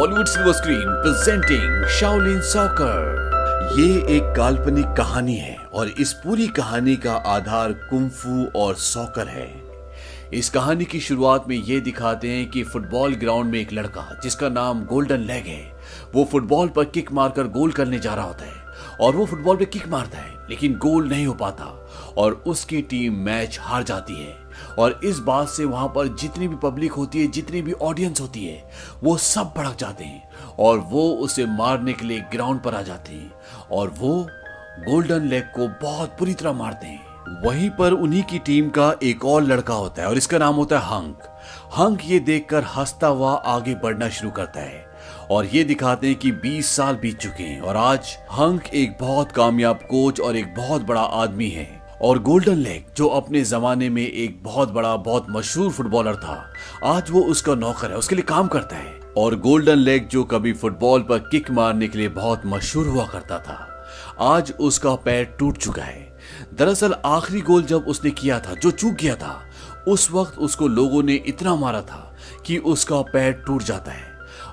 Bollywood silver screen presenting Shaolin soccer. ये एक काल्पनिक कहानी है और इस पूरी कहानी का आधार कुंफू और सॉकर है। इस कहानी की शुरुआत में ये दिखाते हैं कि फुटबॉल ग्राउंड में एक लड़का जिसका नाम गोल्डन लेग है, वो फुटबॉल पर किक मारकर गोल करने जा रहा होता है और वो फुटबॉल पे किक मारता है लेकिन गोल नहीं हो पाता और उसकी टीम मैच हार जाती है। और इस बात से वहां पर जितनी भी पब्लिक होती है, जितनी भी ऑडियंस होती है, वो सब भड़क जाते हैं और वो उसे मारने के लिए ग्राउंड पर आ जाते हैं और वो गोल्डन लेग को बहुत बुरी तरह मारते हैं। वहीं पर उन्हीं की टीम का एक और लड़का होता है और इसका नाम होता है हंक। हंक ये देखकर हंसता हुआ आगे बढ़ना शुरू करता है और ये दिखाते हैं कि 20 साल बीत चुके हैं और आज हंक एक बहुत कामयाब कोच और एक बहुत बड़ा आदमी है। और गोल्डन लेग जो अपने जमाने में एक बहुत बड़ा, बहुत मशहूर फुटबॉलर था, आज वो उसका नौकर है, उसके लिए काम करता है। और गोल्डन लेग जो कभी फुटबॉल पर किक मारने के लिए बहुत मशहूर हुआ करता था, आज उसका पैर टूट चुका है। दरअसल आखिरी गोल जब उसने किया था, जो चूक गया था, उस वक्त उसको लोगों ने इतना मारा था कि उसका पैर टूट जाता है।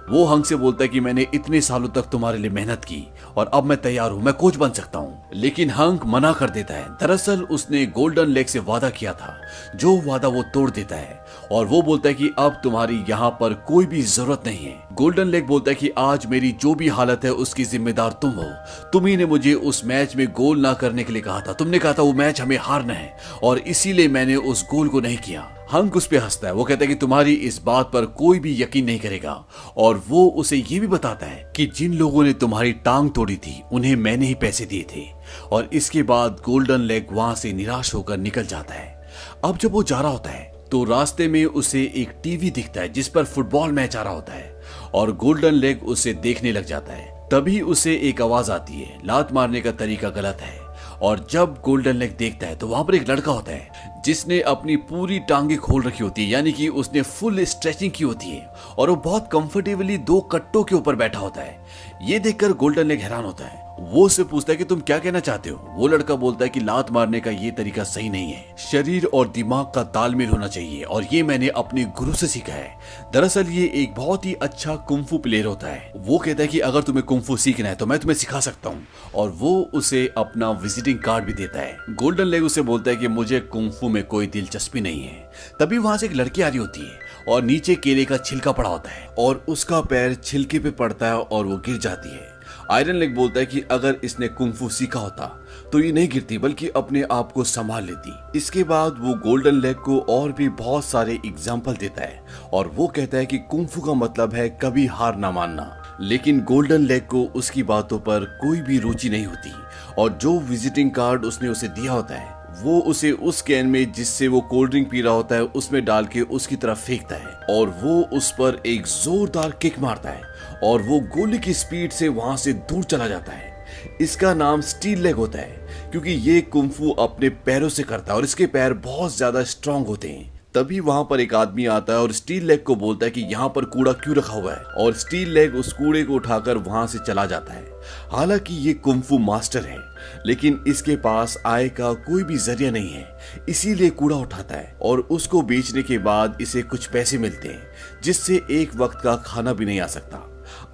वो हंक से बोलता है कि मैंने इतने सालों तक तुम्हारे लिए मेहनत की और अब मैं तैयार हूं, मैं कोच बन सकता हूं। लेकिन हंक मना कर देता है। दरअसल उसने गोल्डन लेग से वादा किया था, जो वादा वो तोड़ देता है और वो बोलता है कि अब तुम्हारी यहाँ पर कोई भी जरूरत नहीं है। गोल्डन लेग बोलता है कि आज मेरी जो भी हालत है उसकी जिम्मेदार तुम हो। तुम ही ने मुझे उस मैच में गोल ना करने के लिए कहा था, तुमने कहा था वो मैच हमें हारना है और इसीलिए मैंने उस गोल को नहीं किया। हंक उस पे हंसता है। वो कहता है कि तुम्हारी इस बात पर कोई भी यकीन नहीं करेगा और वो उसे ये भी बताता है कि जिन लोगों ने तुम्हारी टांग तोड़ी थी उन्हें मैंने ही पैसे दिए थे। और इसके बाद गोल्डन लेग वहां से निराश होकर निकल जाता है। अब जब वो जा रहा होता है तो रास्ते में उसे एक टीवी दिखता है जिस पर फुटबॉल मैच आ रहा होता है और गोल्डन लेग उसे देखने लग जाता है। तभी उसे एक आवाज आती है, लात मारने का तरीका गलत है। और जब गोल्डन लेग देखता है तो वहां पर एक लड़का होता है जिसने अपनी पूरी टांगे खोल रखी होती है, यानी कि उसने फुल स्ट्रेचिंग की होती है और वो बहुत कंफर्टेबली 2 कट्टों के ऊपर बैठा होता है। ये देखकर गोल्डन लेग हैरान होता है। वो उससे पूछता है कि तुम क्या कहना चाहते हो। वो लड़का बोलता है कि लात मारने का ये तरीका सही नहीं है, शरीर और दिमाग का तालमेल होना चाहिए और ये मैंने अपने गुरु से सीखा है। दरअसल ये एक बहुत ही अच्छा कुंफू प्लेयर होता है। वो कहता है कि अगर तुम्हें कुंफू सीखना है तो मैं तुम्हें सिखा सकता हूँ और वो उसे अपना विजिटिंग कार्ड भी देता है। गोल्डन लेग उसे बोलता है कि मुझे कुंफू में कोई दिलचस्पी नहीं है। तभी वहां से एक लड़की आ रही होती है और नीचे केले का छिलका पड़ा होता है और उसका पैर छिलके पे पड़ता है और वो गिर जाती है। आयरन लेग बोलता है कि अगर इसने कुंफू सीखा होता तो ये नहीं गिरती बल्कि अपने आप को संभाल लेती। इसके बाद वो गोल्डन लेग को और भी बहुत सारे एग्जाम्पल देता है और वो कहता है कि कुंफू का मतलब है कभी हार ना मानना। लेकिन गोल्डन लेग को उसकी बातों पर कोई भी रुचि नहीं होती और जो विजिटिंग कार्ड उसने उसे दिया होता है वो उसे उस कैन में जिससे वो कोल्ड ड्रिंक पी रहा होता है उसमें डाल के उसकी तरफ फेंकता है और वो उस पर एक जोरदार किक मारता है और वो गोली की स्पीड से वहां से दूर चला जाता है। इसका नाम स्टील लेग होता है क्योंकि ये कुंफू अपने पैरों से करता है और इसके पैर बहुत ज्यादा स्ट्रांग होते हैं। तभी वहां पर एक आदमी आता है और स्टील लेग को बोलता है कि यहाँ पर कूड़ा क्यों रखा हुआ है और स्टील लेग उस कूड़े को उठाकर वहां से चला जाता है। हालांकि ये कुंफू मास्टर है लेकिन इसके पास आय का कोई भी जरिया नहीं है, इसीलिए कूड़ा उठाता है और उसको बेचने के बाद इसे कुछ पैसे मिलते हैं जिससे एक वक्त का खाना भी नहीं आ सकता।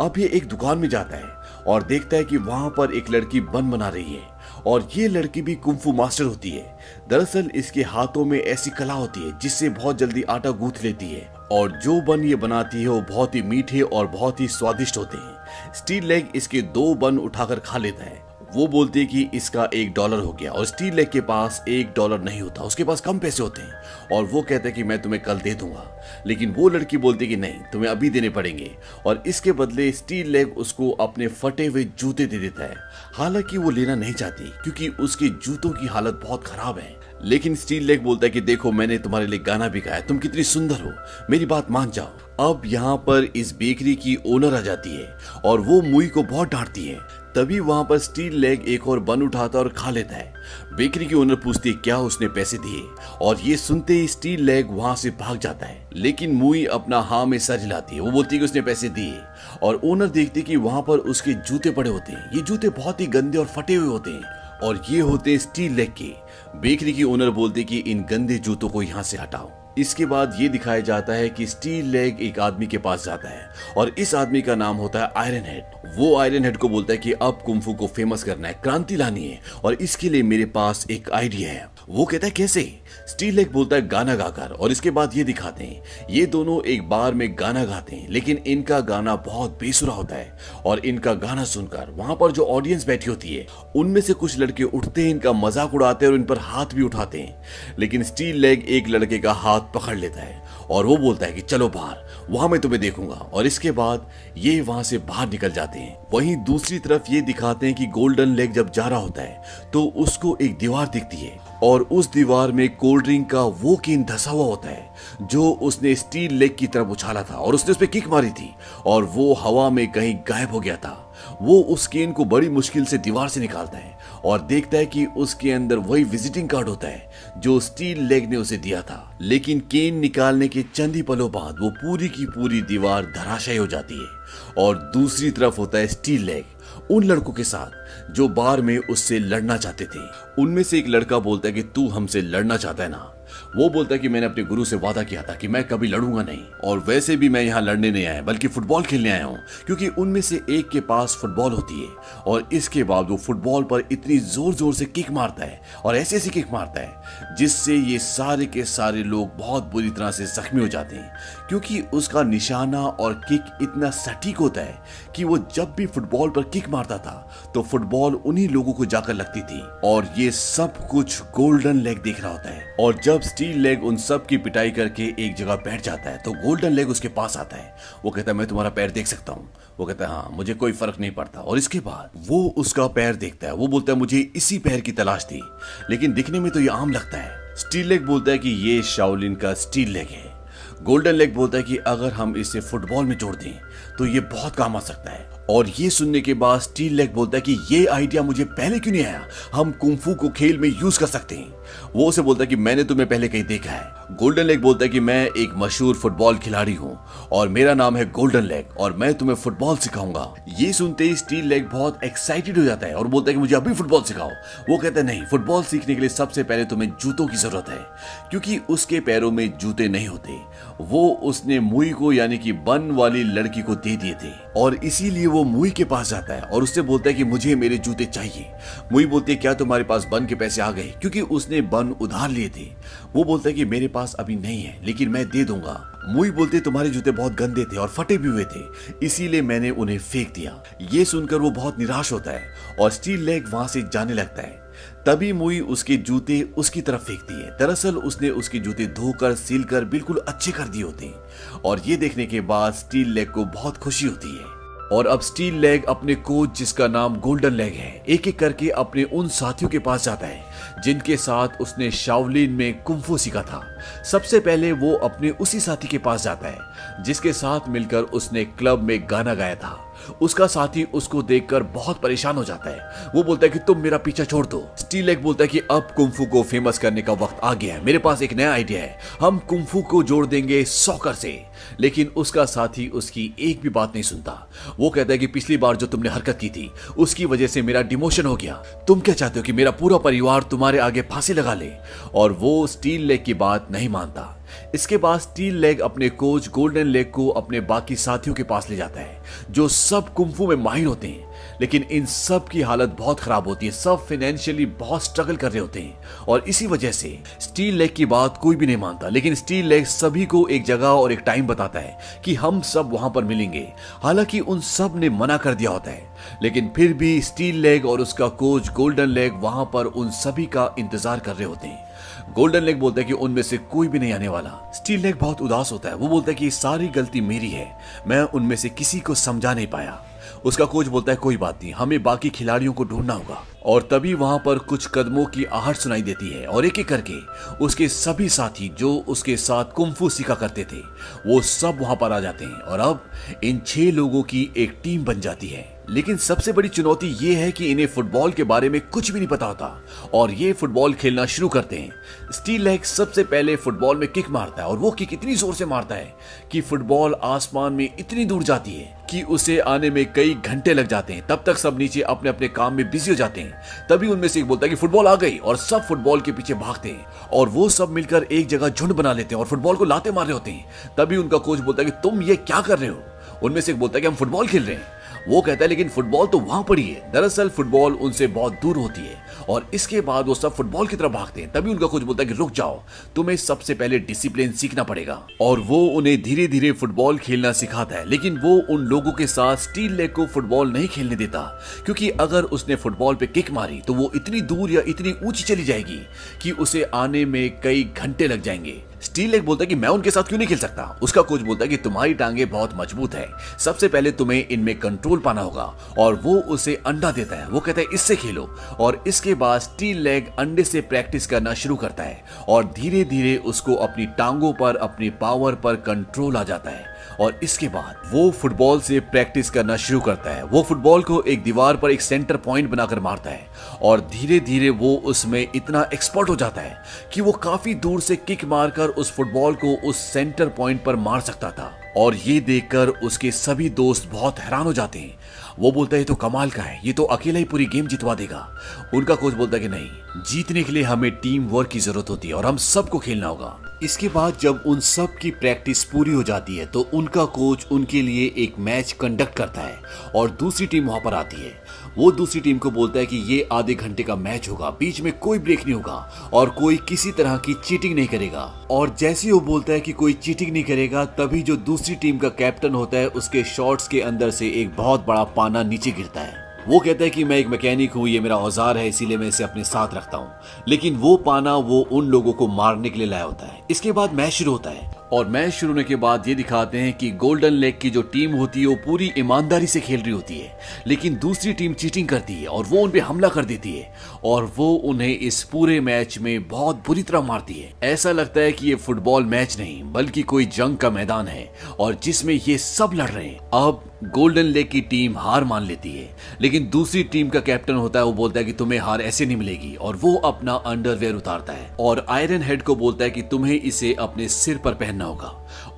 अब ये एक दुकान में जाता है और देखता है कि वहां पर एक लड़की बन बना रही है और ये लड़की भी कुंफू मास्टर होती है। दरअसल इसके हाथों में ऐसी कला होती है जिससे बहुत जल्दी आटा गूंथ लेती है और जो बन ये बनाती है वो बहुत ही मीठे और बहुत ही स्वादिष्ट होते हैं। स्टील लेग इसके 2 बन उठाकर खा लेता है। वो बोलती है कि इसका $1 हो गया और स्टील लेग के पास $1 नहीं होता, उसके पास कम पैसे होते हैं और वो कहता है कि मैं तुम्हें कल दे दूंगा। लेकिन वो लड़की बोलती है कि नहीं, तुम्हें अभी देने पड़ेंगे और इसके बदले स्टील लेग उसको अपने फटे हुए जूते दे देता है। हालांकि वो लेना नहीं चाहती क्योंकि उसके जूतों की हालत बहुत खराब है। लेकिन स्टील लेग बोलता है कि देखो मैंने तुम्हारे लिए गाना भी गाया, तुम कितनी सुंदर हो, मेरी बात मान जाओ। अब यहाँ पर इस बेकरी की ओनर आ जाती है और वो मुई को बहुत डांटती है। तभी वहां पर स्टील लेग एक और बन उठाता और खा लेता है। बेकरी की ओनर पूछती है क्या उसने पैसे दिए और ये सुनते ही स्टील लेग वहां से भाग जाता है। लेकिन मुई अपना हाँ में सर हिलाती है। वो बोलती है कि उसने पैसे दिए और ओनर देखती है कि वहां पर उसके जूते पड़े होते हैं। ये जूते बहुत ही गंदे और फटे हुए होते हैं और ये होते हैं स्टील लेग के। बेकरी की ओनर बोलती है कि इन गंदे जूतों को यहाँ से हटाओ। इसके बाद ये दिखाया जाता है कि स्टील लेग एक आदमी के पास जाता है और इस आदमी का नाम होता है आयरन हेड। वो आयरन हेड को बोलता है कि अब कुंफू को फेमस करना है, क्रांति लानी है और इसके लिए मेरे पास एक आइडिया है। वो कहता है कैसे? स्टील लेग बोलता है गाना गाकर। और इसके बाद ये दिखाते हैं ये दोनों एक बार में गाना गाते हैं, लेकिन इनका गाना बहुत बेसुरा होता है और इनका गाना सुनकर वहां पर जो ऑडियंस बैठी होती है उनमें से कुछ लड़के उठते हैं, इनका मजाक उड़ाते हैं और इन पर हाथ भी उठाते हैं। लेकिन स्टील लेग एक लड़के का हाथ पकड़ लेता है और वो बोलता है कि चलो बाहर, वहां मैं तुम्हें देखूंगा। और इसके बाद ये वहां से बाहर निकल जाते हैं। वहीं दूसरी तरफ ये दिखाते हैं कि गोल्डन लेग जब जा रहा होता है तो उसको एक दीवार दिखती है और उस दीवार में कोल्ड ड्रिंक का वो केन धसा हुआ होता है जो उसने स्टील लेग की तरफ उछाला था और उसने उस पर किक मारी थी और वो हवा में कहीं गायब हो गया था। वो उस केन को बड़ी मुश्किल से दीवार से निकालता है और देखता है कि उसके अंदर वही विजिटिंग कार्ड होता है जो स्टील लेग ने उसे दिया था। लेकिन केन निकालने के चंद ही पलों बाद वो पूरी की पूरी दीवार धराशायी हो जाती है। और दूसरी तरफ होता है स्टील लेग उन लड़कों के साथ जो बार में उससे लड़ना चाहते थे। उनमें से एक लड़का बोलता है कि तू हमसे लड़ना चाहता है ना? वो बोलता है कि मैंने अपने गुरु से वादा किया था कि मैं कभी लड़ूंगा नहीं और वैसे भी मैं यहाँ लड़ने नहीं आया बल्कि फुटबॉल खेलने आया हूँ, क्योंकि उनमें से एक के पास फुटबॉल होती है और इसके बाद वो फुटबॉल पर इतनी जोर जोर से किक मारता है और ऐसी ऐसी किक मारता है जिससे ये सारे के सारे लोग बहुत बुरी तरह से जख्मी हो जाते हैं, क्योंकि उसका निशाना और किक इतना सटीक होता है कि वो जब भी फुटबॉल पर किक मारता था तो फुटबॉल उन्हीं लोगों को जाकर लगती थी। और ये सब कुछ गोल्डन लेग देख रहा होता है और जब स्टील लेग उन सब की पिटाई करके एक जगह बैठ जाता है तो गोल्डन लेग उसके पास आता है। वो कहता है मैं तुम्हारा पैर देख सकता हूँ? वो कहता है हाँ, मुझे कोई फर्क नहीं पड़ता। और इसके बाद वो उसका पैर देखता है। वो बोलता है मुझे इसी पैर की तलाश थी, लेकिन दिखने में तो ये आम लगता है। स्टील लेग बोलता है कि ये शाओलिन का स्टील लेग है। गोल्डन लेग बोलता है कि अगर हम इसे फुटबॉल में जोड़ दें तो ये बहुत काम आ सकता है। और ये सुनने के बाद स्टील लेग बोलता है कि ये आइडिया मुझे पहले क्यों नहीं आया, हम कुंफू को खेल में यूज कर सकते हैं। वो उसे बोलता है कि मैंने तुम्हें पहले कहीं देखा है। गोल्डन लेग बोलता है कि मैं एक मशहूर फुटबॉल खिलाड़ी हूँ और मेरा नाम है गोल्डन लेग और मैं तुम्हें फुटबॉल सिखाऊंगा। ये सुनते ही स्टील लेग बहुत एक्साइटेड हो जाता है और बोलता है कि मुझे अभी फुटबॉल सिखाओ। वो कहता है नहीं, फुटबॉल सीखने के लिए सबसे पहले तुम्हें जूतों की जरूरत है, क्योंकि उसके पैरों में जूते नहीं होते। वो उसने मुई को यानी कि बन वाली लड़की को दे दिए थे और इसीलिए वो मुई के पास जाता है और उससे बोलता है कि मुझे मेरे जूते चाहिए। मुई बोलती है क्या तुम्हारे पास बन के पैसे आ गए, क्योंकि उसने बन उधार लिए थे। वो बोलता है कि मेरे पास अभी नहीं है लेकिन मैं दे दूंगा। मुई बोलते तुम्हारे जूते बहुत गंदे थे और फटे भी हुए थे, इसीलिए मैंने उन्हें फेंक दिया। ये सुनकर वो बहुत निराश होता है और स्टील लेग वहां से जाने लगता है। तभी मुई उसके जूते उसकी तरफ फेंकती है। दरअसल उसने उसके जूते धोकर सीलकर बिल्कुल अच्छे कर दिए होते और ये देखने के बाद स्टील लेग को बहुत खुशी होती है। और अब स्टील लेग अपने कोच जिसका नाम गोल्डन लेग है एक एक करके अपने उन साथियों के पास जाता है जिनके साथ उसने शाओलिन में कुंफू सीखा था। सबसे पहले वो अपने उसी साथी के पास जाता है जिसके साथ मिलकर उसने क्लब में गाना गाया था। उसका साथी उसको देखकर बहुत परेशान हो जाता है। वो बोलता है कि तुम मेरा पीछा छोड़ दो। स्टील लेग बोलता है कि अब कुंफू को फेमस करने का वक्त आ गया है, मेरे पास एक नया आइडिया है, हम कुंफू को जोड़ देंगे सॉकर से। लेकिन उसका साथी उसकी एक भी बात नहीं सुनता। वो कहता है कि पिछली बार जो तुमने हरकत की थी उसकी वजह से मेरा डिमोशन हो गया, तुम क्या चाहते हो कि मेरा पूरा परिवार तुम्हारे आगे फांसी लगा ले? और वो स्टील लेग की बात नहीं मानता। इसके बाद स्टील लेग अपने कोच गोल्डन लेग को अपने बाकी साथियों के पास ले जाता है जो सब कुंफू में माहिर होते हैं, लेकिन इन सब की हालत बहुत खराब होती है। सब फाइनेंशियली बहुत स्ट्रगल कर रहे होते हैं और इसी वजह से स्टील लेग की बात कोई भी नहीं मानता। लेकिन स्टील लेग सभी को एक जगह और एक टाइम बताता है कि हम सब वहां पर मिलेंगे। हालांकि उन सब ने मना कर दिया होता है, लेकिन फिर भी स्टील लेग और उसका कोच गोल्डन लेग वहां पर उन सभी का इंतजार कर रहे होते हैं। गोल्डन लेग बोलता है कि उनमें से कोई भी नहीं आने वाला। स्टील लेग बहुत उदास होता है। वो बोलता है कि सारी गलती मेरी है, मैं उनमें से किसी को समझा नहीं पाया। उसका कोच बोलता है कोई बात नहीं, हमें बाकी खिलाड़ियों को ढूंढना होगा। और तभी वहां पर कुछ कदमों की आहट सुनाई देती है और एक एक करके उसके सभी साथी जो उसके साथ कुंफू सीखा करते थे वो सब वहां पर आ जाते हैं और अब इन 6 लोगों की एक टीम बन जाती है। लेकिन सबसे बड़ी चुनौती ये है कि इन्हें फुटबॉल के बारे में कुछ भी नहीं पता होता और ये फुटबॉल खेलना शुरू करते हैं। स्टील लेग सबसे पहले फुटबॉल में किक मारता है और वो किक इतनी जोर से मारता है कि फुटबॉल आसमान में इतनी दूर जाती है कि उसे आने में कई घंटे लग जाते हैं। तब तक सब नीचे अपने अपने काम में बिजी हो जाते हैं। तभी उनमें से एक बोलता है कि फुटबॉल आ गई, और सब फुटबॉल के पीछे भागते हैं और वो सब मिलकर एक जगह झुंड बना लेते हैं और फुटबॉल को लाते मार रहे होते हैं। तभी उनका कोच बोलता है कि तुम ये क्या कर रहे हो। उनमें से एक बोलता है कि हम फुटबॉल खेल रहे हैं। वो कहता है लेकिन फुटबॉल तो वहां पड़ी है। दरअसल फुटबॉल उनसे बहुत दूर होती है और इसके बाद वो सब फुटबॉल की तरफ भागते हैं। तभी उनका कोच बोलता है कि रुक जाओ, तुम्हें सबसे पहले डिसिप्लिन सीखना पड़ेगा। और वो उन्हें धीरे धीरे फुटबॉल खेलना सिखाता है। लेकिन वो उन लोगों के साथ स्टील लेग को फुटबॉल नहीं खेलने देता, क्योंकि अगर उसने फुटबॉल पे किक मारी तो वो इतनी दूर या इतनी ऊंची चली जाएगी कि उसे आने में कई घंटे लग जाएंगे। स्टील लेग बोलता है कि मैं उनके साथ क्यों नहीं खेल सकता। उसका कोच बोलता है कि तुम्हारी टांगे बहुत मजबूत है, सबसे पहले तुम्हें इनमें कंट्रोल पाना होगा। और वो उसे अंडा देता है। वो कहता है इससे खेलो। और इसके बाद स्टील लेग अंडे से प्रैक्टिस करना शुरू करता है और धीरे धीरे उसको अपनी टांगों पर, अपनी पावर पर कंट्रोल आ जाता है। और इसके बाद वो फुटबॉल से प्रैक्टिस करना शुरू करता है। वो फुटबॉल को एक दीवार पर एक सेंटर पॉइंट बनाकर मारता है और धीरे धीरे वो उसमें इतना एक्सपर्ट हो जाता है कि वो काफी दूर से किक मारकर उस फुटबॉल को उस सेंटर पॉइंट पर मार सकता था। और ये देखकर उसके सभी दोस्त बहुत हैरान हो जाते हैं। वो बोलता है ये तो कमाल का है, ये तो अकेला ही पूरी गेम जितवा देगा। उनका कोच बोलता है कि नहीं, जीतने के लिए हमें टीम वर्क की जरूरत होती है और हम सबको खेलना होगा। इसके बाद जब उन सब की प्रैक्टिस पूरी हो जाती है तो उनका कोच उनके लिए एक मैच कंडक्ट करता है और दूसरी टीम वहां पर आती है। वो दूसरी टीम को बोलता है कि ये आधे घंटे का मैच होगा, बीच में कोई ब्रेक नहीं होगा और कोई किसी तरह की चीटिंग नहीं करेगा। और जैसे वो बोलता है कि कोई चीटिंग नहीं करेगा, तभी जो दूसरी टीम का कैप्टन होता है उसके शॉर्ट्स के अंदर से एक बहुत बड़ा पाना नीचे गिरता है। वो कहता है कि मैं एक मैकेनिक हूँ, ये मेरा औजार है, इसीलिए मैं इसे अपने साथ रखता हूँ। लेकिन वो पाना वो उन लोगों को मारने के लिए लाया होता है। इसके बाद मैच शुरू होता है और मैच शुरू होने के बाद ये दिखाते हैं कि गोल्डन लेग की जो टीम होती है वो पूरी ईमानदारी से खेल रही होती है, लेकिन दूसरी टीम चीटिंग करती है और वो उन पे हमला कर देती है और वो उन्हें इस पूरे मैच में बहुत बुरी तरह मारती है। ऐसा लगता है कि ये फुटबॉल मैच नहीं बल्कि कोई जंग का मैदान है और जिसमें ये सब लड़ रहे हैं। अब गोल्डन लेग की टीम हार मान लेती है, लेकिन दूसरी टीम का कैप्टन होता है, वो बोलता है कि तुम्हें हार ऐसे नहीं मिलेगी और वो अपना अंडरवेयर उतारता है और आयरन हेड को बोलता है कि तुम्हें इसे अपने सिर पर पहनना होगा।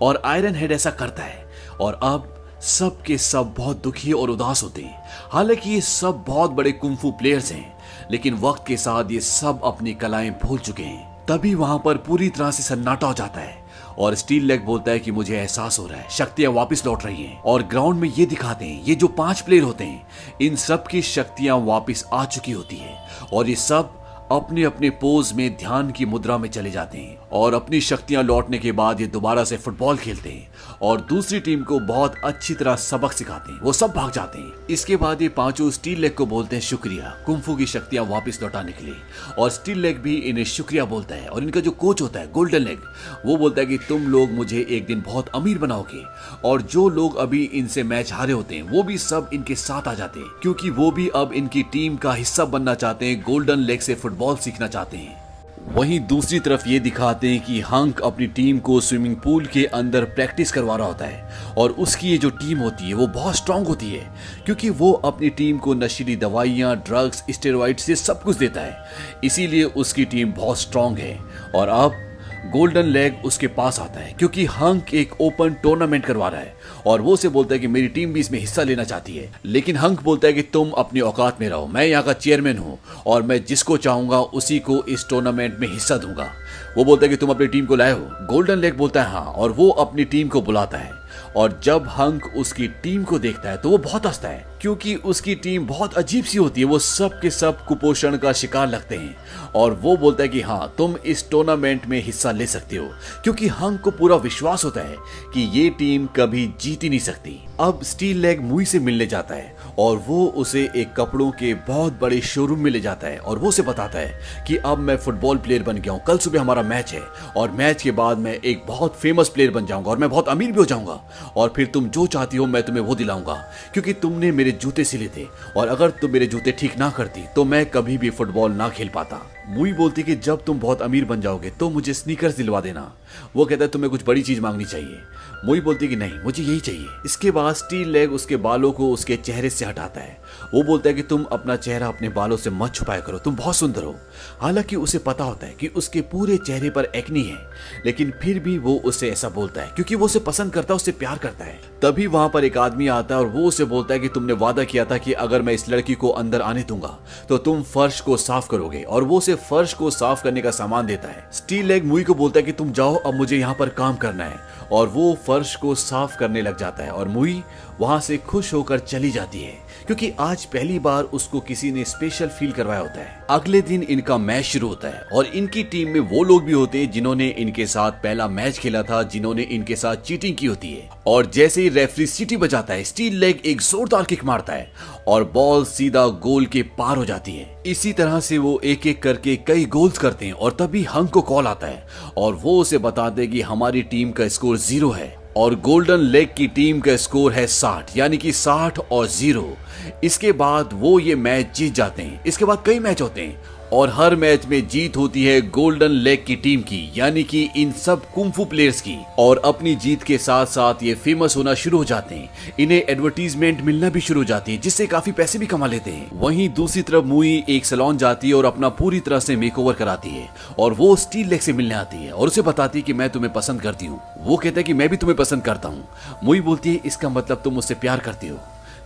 और आयरन हेड ऐसा करता है और अब सब के सब बहुत दुखी और उदास होते हैं। हालांकि ये सब बहुत बड़े कुंफू प्लेयर्स हैं, लेकिन वक्त के साथ ये सब अपनी कलाएं भूल चुके हैं। तभी वहां पर पूरी तरह से सन्नाटा हो जाता है और स्टील लेग बोलता है कि मुझे एहसास हो रहा है, शक्तियां वापस लौट रही हैं। और ग्राउंड में ये दिखाते हैं ये जो 5 प्लेयर होते हैं, इन सब की शक्तियां वापस आ चुकी होती है और ये सब अपने अपने पोज में ध्यान की मुद्रा में चले जाते हैं और अपनी शक्तियां लौटने के बाद ये दोबारा से फुटबॉल खेलते हैं और दूसरी टीम को बहुत अच्छी तरह सबक सिखाते हैं। वो सब भाग जाते हैं। इसके बाद ये पांचों स्टील लेग को बोलते हैं शुक्रिया कुंफू की शक्तियां वापस लौटाने के लिए, और स्टील लेग भी इन्हें शुक्रिया बोलता है। और इनका जो कोच होता है गोल्डन लेग, वो बोलता है कि तुम लोग मुझे एक दिन बहुत अमीर बनाओगे। और जो लोग अभी इनसे मैच हारे होते हैं वो भी सब इनके साथ आ जाते हैं, क्योंकि वो भी अब इनकी टीम का हिस्सा बनना चाहते हैं, गोल्डन लेग से फुटबॉल सीखना चाहते हैं। वहीं दूसरी तरफ ये दिखाते हैं कि हंक अपनी टीम को स्विमिंग पूल के अंदर प्रैक्टिस करवा रहा होता है और उसकी ये जो टीम होती है वो बहुत स्ट्रांग होती है, क्योंकि वो अपनी टीम को नशीली दवाइयाँ, ड्रग्स, स्टेरॉइड्स से सब कुछ देता है, इसीलिए उसकी टीम बहुत स्ट्रांग है। और अब गोल्डन लेग उसके पास आता है क्योंकि हंक एक ओपन टूर्नामेंट करवा रहा है और वो उसे बोलता है कि मेरी टीम भी इसमें हिस्सा लेना चाहती है। लेकिन हंक बोलता है कि तुम अपनी औकात में रहो, मैं यहाँ का चेयरमैन हूँ और मैं जिसको चाहूंगा उसी को इस टूर्नामेंट में हिस्सा दूंगा। वो बोलता है कि तुम अपनी टीम को लाए हो। गोल्डन लेग बोलता है हाँ, और वो अपनी टीम को बुलाता है। और जब हंक उसकी टीम को देखता है तो वो बहुत हंसता है, क्योंकि उसकी टीम बहुत अजीब सी होती है। वो सब के सब कुपोषण का शिकार लगते हैं और वो बोलता है कि हाँ, तुम इस टूर्नामेंट में हिस्सा ले सकते हो, क्योंकि हंक को पूरा विश्वास होता है कि ये टीम कभी जीत ही नहीं सकती। अब स्टील लेग मुई से मिलने जाता है और वो उसे एक कपड़ों के बहुत बड़े शोरूम में ले जाता है और वो उसे बताता है कि अब मैं फुटबॉल प्लेयर बन गया हूँ, कल सुबह हमारा मैच है और मैच के बाद मैं एक बहुत फेमस प्लेयर बन जाऊंगा और मैं बहुत अमीर भी हो जाऊंगा और फिर तुम जो चाहती हो मैं तुम्हें वो दिलाऊंगा, क्योंकि तुमने मेरे जूते सिले थे और अगर तुम मेरे जूते ठीक ना करती तो मैं कभी भी फुटबॉल ना खेल पाता। मुई बोलती कि जब तुम बहुत अमीर बन जाओगे तो मुझे स्नीकर्स दिलवा देना। वो कहता है तुम्हें कुछ बड़ी चीज मांगनी चाहिए। मुई बोलती है कि नहीं, मुझे यही चाहिए। इसके बाद स्टील लेग उसके बालों को उसके चेहरे से हटाता है। वो बोलता है कि तुम अपना चेहरा अपने बालों से मत छुपाया करो, तुम बहुत सुंदर हो। हालांकि उसे पता होता है कि उसके पूरे चेहरे पर एक्नी है, लेकिन फिर भी वो उससे ऐसा बोलता है क्योंकि वो उसे पसंद करता है, उससे प्यार करता है। तभी वहां पर एक आदमी आता है और वो उसे बोलता है कि तुमने वादा किया था कि अगर मैं इस लड़की को अंदर आने दूंगा तो तुम फर्श को साफ करोगे, और वो उसे फर्श को साफ करने का सामान देता है। स्टील लेग मुई को बोलता है कि तुम जाओ, अब मुझे यहाँ पर काम करना है, और वो फर्श को साफ करने लग जाता है और मुई वहां से खुश होकर चली जाती है क्योंकि आज पहली बार उसको किसी ने स्पेशल फील करवाया होता है। अगले दिन इनका मैच शुरू होता है और इनकी टीम में वो लोग भी होते हैं जिन्होंने इनके साथ पहला मैच खेला था, जिन्होंने इनके साथ चीटिंग की होती है। और जैसे ही रेफरी सीटी बजाता है, स्टील लेग एक जोरदार किक मारता है और बॉल सीधा गोल के पार हो जाती है। इसी तरह से वो एक एक करके कई गोल्स करते हैं और तभी हंक को कॉल आता है और वो उसे बताते हैं कि हमारी टीम का स्कोर 0 है और गोल्डन लेग की टीम का स्कोर है 60, यानी कि 60 और 0। इसके बाद वो ये मैच जीत जाते हैं। इसके बाद कई मैच होते हैं और हर मैच में जीत होती है गोल्डन लेग की टीम की, यानी कि इन सब कुंफू प्लेयर्स की। और अपनी जीत के साथ साथ ये फेमस होना शुरू हो जाते हैं, इन्हें एडवर्टीजमेंट मिलना भी शुरू हो जाती है, जिससे काफी पैसे भी कमा लेते हैं। वहीं दूसरी तरफ मुई एक सैलून जाती है और अपना पूरी तरह से मेकओवर कराती है और वो स्टील लेग से मिलने आती है और उसे बताती है कि मैं तुम्हें पसंद करती हूँ। वो कहता है कि मैं भी तुम्हें पसंद करता हूँ। मुई बोलती है इसका मतलब तुम मुझसे प्यार करती हो।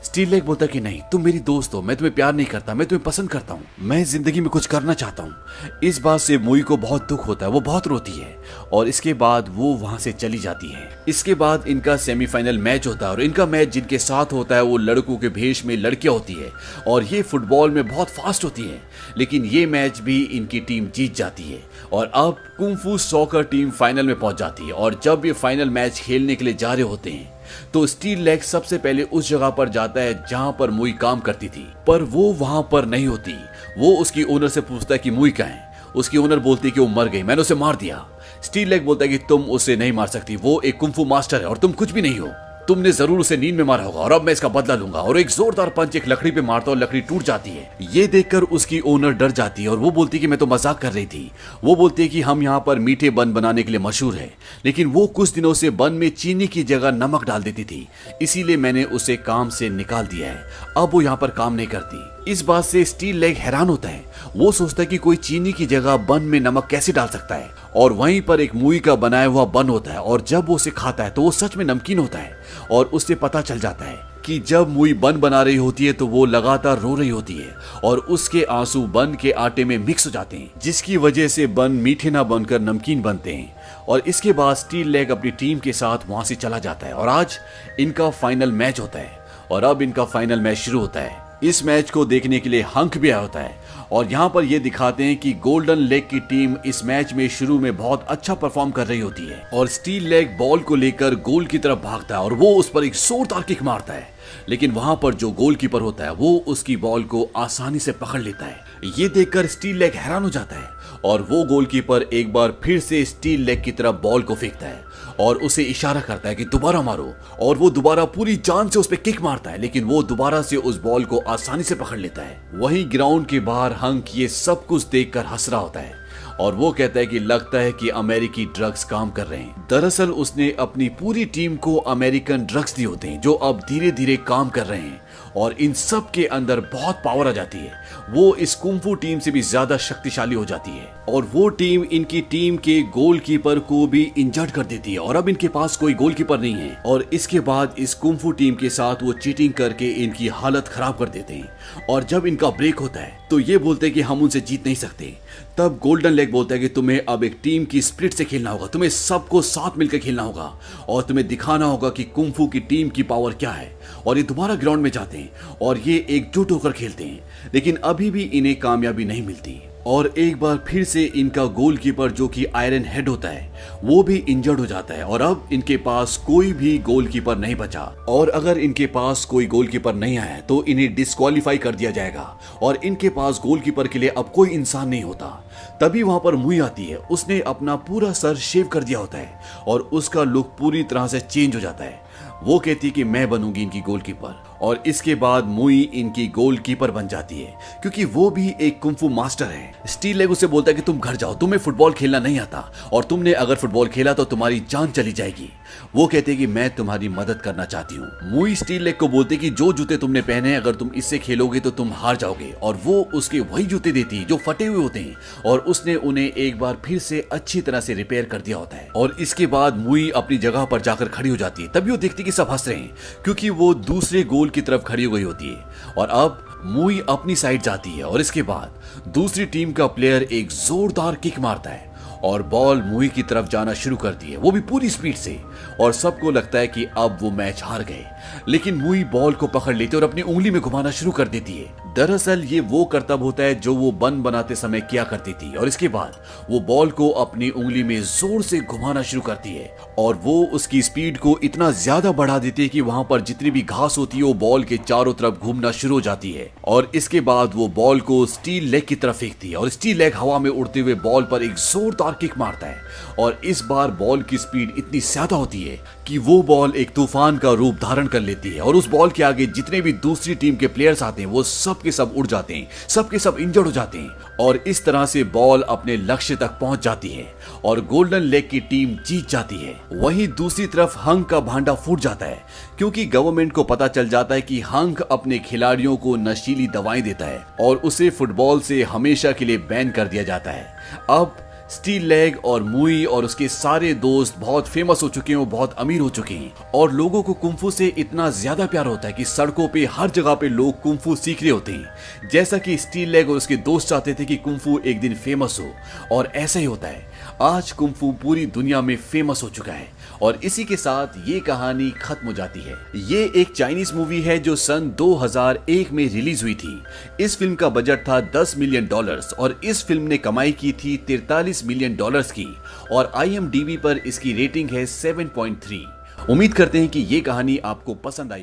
स्टील लेग बोलता कि नहीं, तुम मेरी दोस्त हो, मैं तुम्हें प्यार नहीं करता, मैं तुम्हें पसंद करता हूँ, मैं जिंदगी में कुछ करना चाहता हूँ। इस बात से मुई को बहुत दुख होता है, वो बहुत रोती है और इसके बाद वो वहां से चली जाती है। इसके बाद इनका सेमीफाइनल मैच होता है और इनका मैच जिनके साथ होता है वो लड़कों के भेष में लड़कियां होती है और ये फुटबॉल में बहुत फास्ट होती है, लेकिन ये मैच भी इनकी टीम जीत जाती है और अब कुंफू सॉकर टीम फाइनल में पहुंच जाती है। और जब ये फाइनल मैच खेलने के लिए जा रहे होते हैं तो स्टील लेग सबसे पहले उस जगह पर जाता है जहां पर मुई काम करती थी, पर वो वहां पर नहीं होती। वो उसकी ओनर से पूछता है कि मुई कहाँ है। उसकी ओनर बोलती है कि वो मर गई, मैंने उसे मार दिया। स्टील लेग बोलता है कि तुम उसे नहीं मार सकती, वो एक कुंफू मास्टर है और तुम कुछ भी नहीं हो, तुमने जरूर उसे नींद में मारा होगा और अब मैं इसका बदला लूंगा। और एक जोरदार पंच एक लकड़ी पे मारता और लकड़ी टूट जाती है। ये देखकर उसकी ओनर डर जाती है और वो बोलती है कि मैं तो मजाक कर रही थी। वो बोलती है कि हम यहाँ पर मीठे बन बनाने के लिए मशहूर है, लेकिन वो कुछ दिनों से बन में चीनी की जगह नमक डाल देती थी, इसीलिए मैंने उसे काम से निकाल दिया है। अब वो यहाँ पर काम नहीं करती। इस बात से स्टील लेग हैरान होता है। वो सोचता है कि कोई चीनी की जगह बन में नमक कैसे डाल सकता है, और वहीं पर एक मुई का बनाया हुआ बन होता है और जब वो उसे खाता है तो वो सच में नमकीन होता है और उससे पता चल जाता है कि जब मुई बन बना रही होती है तो वो लगातार रो रही होती है और उसके आंसू बन के आटे में मिक्स हो जाते हैं, जिसकी वजह से बन मीठे ना बनकर नमकीन बनते हैं। और इसके बाद स्टील लेग अपनी टीम के साथ वहां से चला जाता है और आज इनका फाइनल मैच होता है और अब इनका फाइनल मैच शुरू होता है। इस मैच को देखने के लिए हंक भी आया होता है और यहाँ पर ये दिखाते हैं कि गोल्डन लेग की टीम इस मैच में शुरू में बहुत अच्छा परफॉर्म कर रही होती है और स्टील लेग बॉल को लेकर गोल की तरफ भागता है और वो उस पर एक जोरदार किक मारता है, लेकिन वहां पर जो गोलकीपर होता है वो उसकी बॉल को आसानी से पकड़ लेता है। ये देखकर स्टील लेग हैरान हो जाता है और वो गोलकीपर एक बार फिर से स्टील लेग की तरफ बॉल को फेंकता है और उसे इशारा करता है कि दोबारा मारो, और वो दोबारा पूरी जान से उस पर किक मारता है, लेकिन वो दोबारा से उस बॉल को आसानी से पकड़ लेता है। वहीं ग्राउंड के बाहर हंक ये सब कुछ देखकर हंस रहा होता है और वो कहता है कि लगता है कि अमेरिकी ड्रग्स काम कर रहे हैं। दरअसल उसने अपनी पूरी टीम को अमेरिकन ड्रग्स दिए होते हैं जो अब धीरे धीरे काम कर रहे हैं और इन सब के अंदर बहुत पावर आ जाती है। वो इस कुंफू टीम से भी ज्यादा शक्तिशाली हो जाती है और वो टीम इनकी टीम के गोलकीपर को भी इंजर्ड कर देती है और अब इनके पास कोई गोलकीपर नहीं है। और इसके बाद इस कुंफू टीम के साथ वो चीटिंग करके इनकी हालत खराब कर देते हैं और जब इनका ब्रेक होता है तो ये बोलते हैं कि हम उनसे जीत नहीं सकते। तब गोल्डन लेग बोलता है कि तुम्हें अब एक टीम की स्प्रिट से खेलना होगा, तुम्हें सबको साथ मिलकर खेलना होगा और तुम्हें दिखाना होगा कि कुंफू की टीम की पावर क्या है। और ये दोबारा ग्राउंड में जाते हैं और ये एकजुट होकर खेलते हैं, लेकिन अभी भी इन्हें कामयाबी नहीं मिलती और एक बार फिर से इनका गोलकीपर जो कि आयरन हेड होता है वो भी इंजर्ड हो जाता है और अब इनके पास कोई भी गोलकीपर नहीं बचा और अगर इनके पास कोई गोलकीपर नहीं आया तो इन्हें डिस्क्वालीफाई कर दिया जाएगा और इनके पास गोलकीपर के लिए अब कोई इंसान नहीं होता। तभी वहां पर मुई आती है, उसने अपना पूरा सर शेव कर दिया होता है और उसका लुक पूरी तरह से चेंज हो जाता है। वो कहती है कि मैं बनूंगी इनकी गोलकीपर और इसके बाद मुई इनकी गोलकीपर बन जाती है क्योंकि वो भी एक कुंफू मास्टर है। स्टील लेग उसे बोलता है कि तुम घर जाओ, तुम्हें फुटबॉल खेलना नहीं आता और तुमने अगर फुटबॉल खेला तो तुम्हारी जान चली जाएगी। वो कहते हैं कि मैं तुम्हारी मदद करना चाहती हूँ। मुई स्टील लेग को बोलते कि जो जूते तुमने पहने अगर तुम इससे खेलोगे तो तुम हार जाओगे, और वो उसके वही जूते देती है जो फटे हुए होते हैं और उसने उन्हें एक बार फिर से अच्छी तरह से रिपेयर कर दिया होता है। और इसके बाद मुई अपनी जगह पर जाकर खड़ी हो जाती है। तभी वो देखती कि सब हंस रहे हैं क्योंकि वो दूसरे गोल की तरफ खड़ी हो गई होती है और अब मुई अपनी साइड जाती है और इसके बाद दूसरी टीम का प्लेयर एक जोरदार किक मारता है और बॉल मुई की तरफ जाना शुरू करती है, वो भी पूरी स्पीड से, और सबको लगता है कि अब वो मैच हार गए। लेकिन मुई बॉल को पकड़ लेती है और अपनी उंगली में घुमाना शुरू कर देती है। दरअसल ये वो करतब होता है जो वो बन बनाते समय किया करती थी, और इसके बाद वो बॉल को अपनी उंगली में जोर से घुमाना शुरू करती है और वो उसकी स्पीड को इतना ज्यादा बढ़ा देती है कि वहां पर जितनी भी घास होती है वो बॉल के चारों तरफ घूमना शुरू हो जाती है। और इसके बाद वो बॉल को स्टील लेग की तरफ फेंकती है और स्टील लेग हवा में उड़ते हुए बॉल पर एक जोरदार किक मारता है और इस बार बॉल की स्पीड इतनी ज्यादा होती है कि वो बॉल एक तूफान का रूप धारण कर लेती है और उस बॉल के आगे जितने भी दूसरी टीम के प्लेयर्स आते हैं वो सब के सब उड़ जाते हैं, सब के सब इंजर्ड हो जाते हैं और इस तरह से बॉल अपने लक्ष्य तक पहुंच जाती है और गोल्डन लेग की टीम जीत जाती है। वहीं दूसरी तरफ हंक का भांडा फूट जाता है क्योंकि गवर्नमेंट को पता चल जाता है कि हंक अपने खिलाड़ियों को नशीली दवाएं देता है और उसे फुटबॉल से हमेशा के लिए बैन कर दिया जाता है। अब स्टील लेग और मुई और उसके सारे दोस्त बहुत फेमस हो चुके हैं, वो बहुत अमीर हो चुके हैं और लोगों को कुंफू से इतना ज्यादा प्यार होता है कि सड़कों पे हर जगह पे लोग कुंफू सीख रहे होते हैं। जैसा कि स्टील लेग और उसके दोस्त चाहते थे कि कुंफू एक दिन फेमस हो, और ऐसा ही होता है। आज कुंफू पूरी दुनिया में फेमस हो चुका है और इसी के साथ ये कहानी खत्म हो जाती है। ये एक चाइनीज मूवी है जो सन 2001 में रिलीज हुई थी। इस फिल्म का बजट था $10 मिलियन और इस फिल्म ने कमाई की थी $43 मिलियन की और IMDb पर इसकी रेटिंग है 7.3। उम्मीद करते हैं कि ये कहानी आपको पसंद आई।